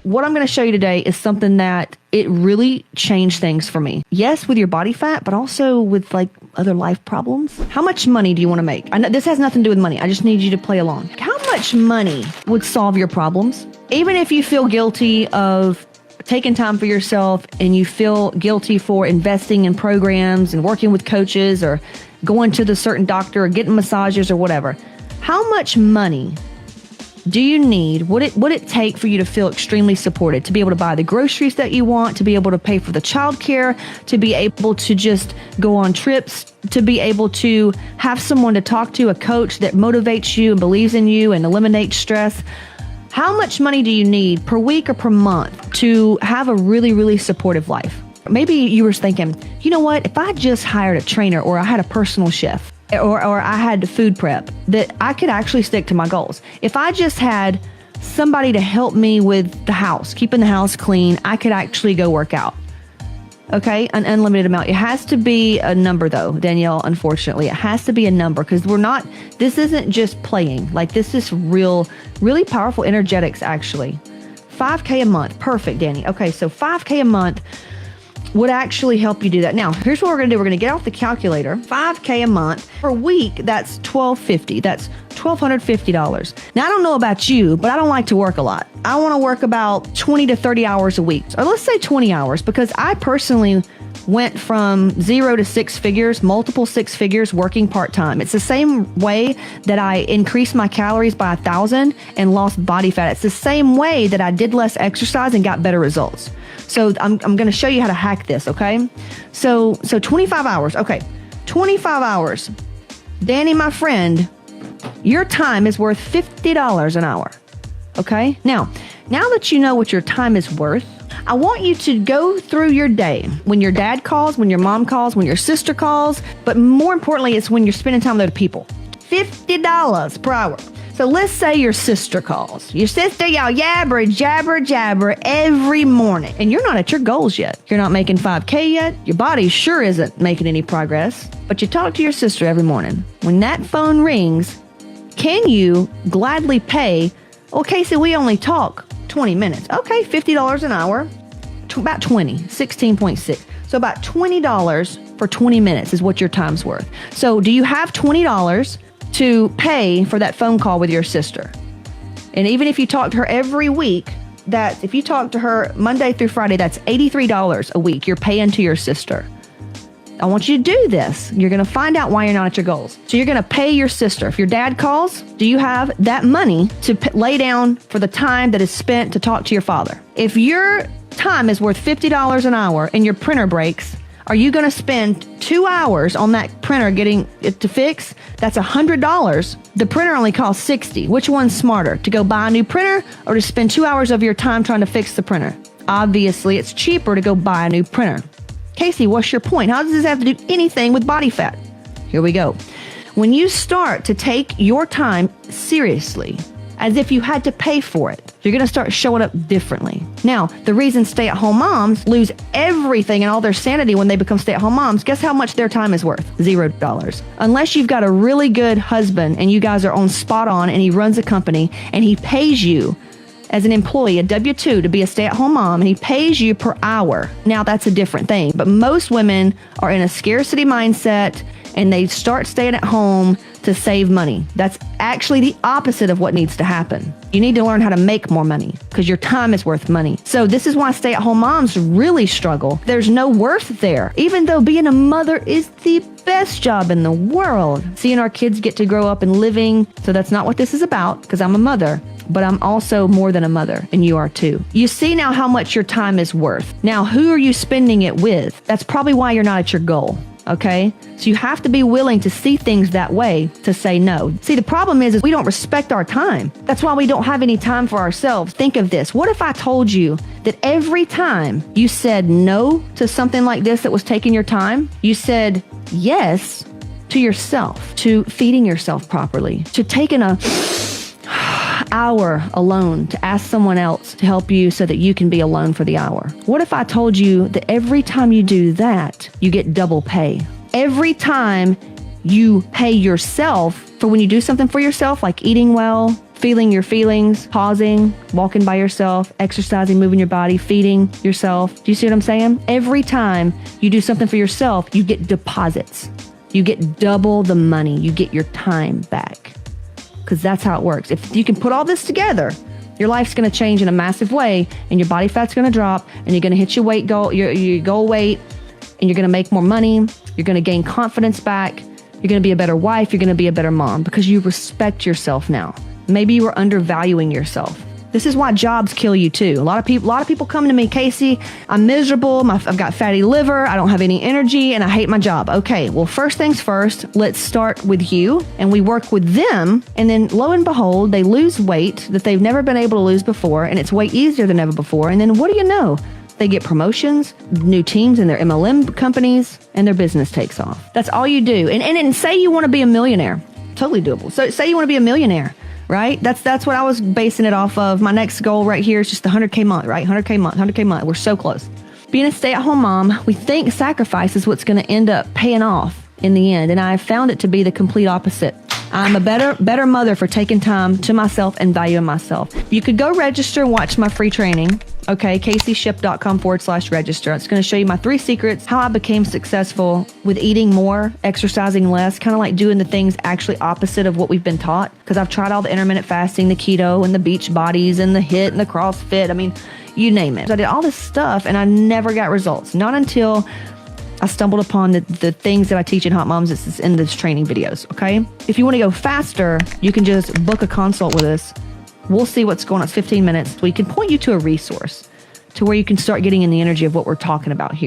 What I'm going to show you today is something that it really changed things for me. Yes, with your body fat, but also with like other life problems. How much money do you want to make? I know this has nothing to do with money. I just need you to play along. How much money would solve your problems? Even if you feel guilty of taking time for yourself and you feel guilty for investing in programs and working with coaches or going to the certain doctor or getting massages or whatever, how much money do you need? Would it take for you to feel extremely supported, to be able to buy the groceries that you want, to be able to pay for the childcare, to be able to just go on trips, to be able to have someone to talk to, a coach that motivates you and believes in you and eliminates stress? How much money do you need per week or per month to have a really, really supportive life? Maybe you were thinking, you know what, if I just hired a trainer or I had a personal chef, or I had food prep, that I could actually stick to my goals. If I just had somebody to help me with the house, keeping the house clean, I could actually go work out. Okay, an unlimited amount. It has to be a number though, Danielle, unfortunately. It has to be a number because this isn't just playing. Like this is real, really powerful energetics actually. 5K a month, perfect, Danny. Okay, so 5K a month would actually help you do that. Now, here's what we're gonna do. We're gonna get off the calculator. 5K a month per week, that's $1,250. That's $1,250. Now, I don't know about you, but I don't like to work a lot. I wanna work about 20 to 30 hours a week. Or let's say 20 hours, because I personally went from 0 to 6 figures, multiple 6 figures working part-time. It's the same way that I increased my calories by 1,000 and lost body fat. It's the same way that I did less exercise and got better results. So I'm going to show you how to hack this, okay? So 25 hours. Okay, 25 hours. Danny, my friend, your time is worth $50 an hour, okay? Now that you know what your time is worth, I want you to go through your day. When your dad calls, when your mom calls, when your sister calls, but more importantly, it's when you're spending time with other people. $50 per hour. So let's say your sister calls. Your sister, y'all jabber, jabber, jabber every morning. And you're not at your goals yet. You're not making 5K yet. Your body sure isn't making any progress. But you talk to your sister every morning. When that phone rings, can you gladly pay, well, Casey, we only talk 20 minutes. Okay, $50 an hour, about 20, 16.6. So about $20 for 20 minutes is what your time's worth. So do you have $20 to pay for that phone call with your sister? And even if you talk to her every week, if you talk to her Monday through Friday, that's $83 a week you're paying to your sister. I want you to do this. You're going to find out why you're not at your goals. So you're going to pay your sister. If your dad calls, do you have that money to lay down for the time that is spent to talk to your father? If your time is worth $50 an hour and your printer breaks, are you going to spend 2 hours on that printer getting it to fix? That's $100. The printer only costs $60. Which one's smarter, to go buy a new printer or to spend 2 hours of your time trying to fix the printer? Obviously, it's cheaper to go buy a new printer. Casey, what's your point? How does this have to do anything with body fat? Here we go. When you start to take your time seriously, as if you had to pay for it, you're going to start showing up differently. Now, the reason stay-at-home moms lose everything and all their sanity when they become stay-at-home moms, guess how much their time is worth? $0. Unless you've got a really good husband and you guys are on spot on and he runs a company and he pays you as an employee, a W-2, to be a stay-at-home mom, and he pays you per hour. Now, that's a different thing. But most women are in a scarcity mindset and they start staying at home to save money. That's actually the opposite of what needs to happen. You need to learn how to make more money because your time is worth money. So this is why stay-at-home moms really struggle. There's no worth there, even though being a mother is the best job in the world. Seeing our kids get to grow up and living. So that's not what this is about, because I'm a mother, but I'm also more than a mother, and you are too. You see now how much your time is worth. Now, who are you spending it with? That's probably why you're not at your goal. Okay? So you have to be willing to see things that way, to say no. See, the problem is we don't respect our time. That's why we don't have any time for ourselves. Think of this. What if I told you that every time you said no to something like this that was taking your time, you said yes to yourself, to feeding yourself properly, to taking a hour alone to ask someone else to help you so that you can be alone for the hour? What if I told you that every time you do that, you get double pay? Every time you pay yourself for when you do something for yourself, like eating well, feeling your feelings, pausing, walking by yourself, exercising, moving your body, feeding yourself. Do you see what I'm saying? Every time you do something for yourself, you get deposits. You get double the money. You get your time back. Because that's how it works. If you can put all this together, your life's going to change in a massive way, and your body fat's going to drop, and you're going to hit your weight goal, your goal weight, and you're going to make more money. You're going to gain confidence back. You're going to be a better wife. You're going to be a better mom because you respect yourself now. Maybe you were undervaluing yourself. This is why jobs kill you too. A lot of people come to me, Casey, I'm miserable. I've got fatty liver. I don't have any energy and I hate my job. Okay, well, first things first, let's start with you and we work with them. And then lo and behold, they lose weight that they've never been able to lose before. And it's way easier than ever before. And then what do you know? They get promotions, new teams in their MLM companies, and their business takes off. That's all you do. And say you want to be a millionaire. Totally doable. So say you want to be a millionaire. Right? That's what I was basing it off of. My next goal right here is just the 100K month, right? 100K month. We're so close. Being a stay-at-home mom, we think sacrifice is what's going to end up paying off in the end. And I found it to be the complete opposite. I'm a better mother for taking time to myself and valuing myself. You could go register and watch my free training. Okay, CaseyShip.com/register. It's going to show you my 3 secrets, how I became successful with eating more, exercising less, kind of like doing the things actually opposite of what we've been taught. Because I've tried all the intermittent fasting, the keto and the beach bodies and the HIIT and the CrossFit. I mean, you name it. So I did all this stuff and I never got results. Not until I stumbled upon the things that I teach in Hot Moms in this training videos, okay? If you want to go faster, you can just book a consult with us. We'll see what's going on. It's 15 minutes. We can point you to a resource to where you can start getting in the energy of what we're talking about here.